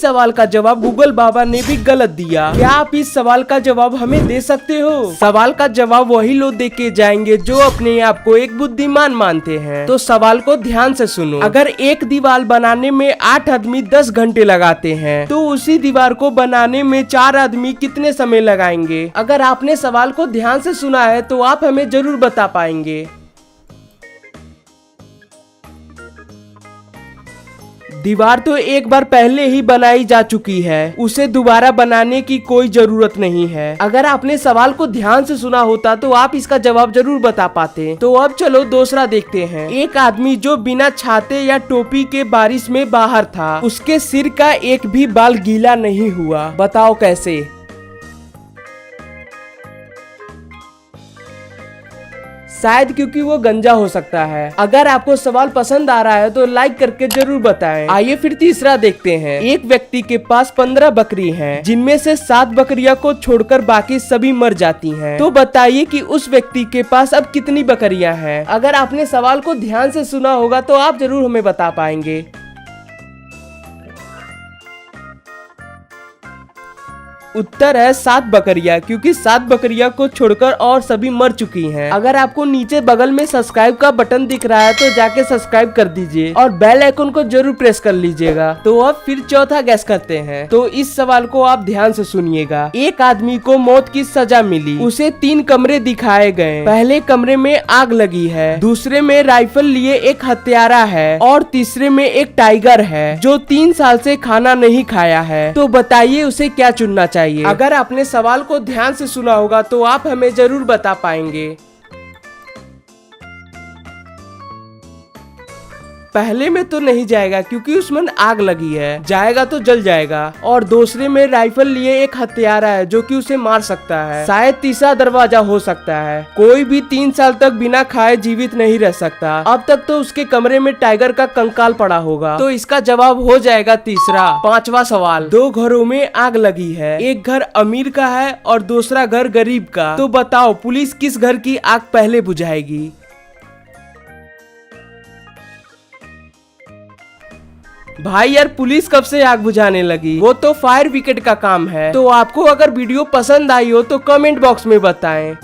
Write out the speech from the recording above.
सवाल का जवाब गूगल बाबा ने भी गलत दिया। क्या आप इस सवाल का जवाब हमें दे सकते हो? सवाल का जवाब वही लोग दे के जाएंगे जो अपने आप को एक बुद्धिमान मानते हैं। तो सवाल को ध्यान से सुनो। अगर एक दीवार बनाने में 8 आदमी 10 घंटे लगाते हैं तो उसी दीवार को बनाने में 4 आदमी कितने समय लगाएंगे? अगर आपने सवाल को ध्यान से सुना है तो आप हमें जरूर बता पाएंगे। दीवार तो एक बार पहले ही बनाई जा चुकी है, उसे दोबारा बनाने की कोई जरूरत नहीं है। अगर आपने सवाल को ध्यान से सुना होता तो आप इसका जवाब जरूर बता पाते। तो अब चलो दूसरा देखते हैं। एक आदमी जो बिना छाते या टोपी के बारिश में बाहर था, उसके सिर का एक भी बाल गीला नहीं हुआ। बताओ कैसे? शायद क्योंकि वो गंजा हो सकता है। अगर आपको सवाल पसंद आ रहा है तो लाइक करके जरूर बताएं। आइए फिर तीसरा देखते हैं। एक व्यक्ति के पास 15 बकरी हैं, जिनमें से 7 बकरियां को छोड़कर बाकी सभी मर जाती हैं। तो बताइए कि उस व्यक्ति के पास अब कितनी बकरियां हैं? अगर आपने सवाल को ध्यान से सुना होगा तो आप जरूर हमें बता पाएंगे। उत्तर है 7 बकरियां, क्योंकि 7 बकरियां को छोड़कर और सभी मर चुकी हैं। अगर आपको नीचे बगल में सब्सक्राइब का बटन दिख रहा है तो जाके सब्सक्राइब कर दीजिए और बेल आइकन को जरूर प्रेस कर लीजिएगा। तो अब फिर चौथा गैस करते हैं। तो इस सवाल को आप ध्यान से सुनिएगा। एक आदमी को मौत की सजा मिली। उसे 3 कमरे दिखाए गए। पहले कमरे में आग लगी है, दूसरे में राइफल लिए एक हत्यारा है और तीसरे में एक टाइगर है जो 3 साल से खाना नहीं खाया है। तो बताइए उसे क्या चुनना चाहिए? अगर आपने सवाल को ध्यान से सुना होगा तो आप हमें जरूर बता पाएंगे। पहले में तो नहीं जाएगा क्योंकि उसमें आग लगी है, जाएगा तो जल जाएगा। और दूसरे में राइफल लिए एक हत्यारा है जो कि उसे मार सकता है। शायद तीसरा दरवाजा हो सकता है। कोई भी 3 साल तक बिना खाए जीवित नहीं रह सकता। अब तक तो उसके कमरे में टाइगर का कंकाल पड़ा होगा। तो इसका जवाब हो जाएगा तीसरा। पांचवा सवाल। 2 घरों में आग लगी है, एक घर अमीर का है और दूसरा घर गरीब का। तो बताओ पुलिस किस घर की आग पहले बुझाएगी? भाई यार, पुलिस कब से आग बुझाने लगी? वो तो फायर ब्रिगेड का काम है। तो आपको अगर वीडियो पसंद आई हो तो कमेंट बॉक्स में बताएं।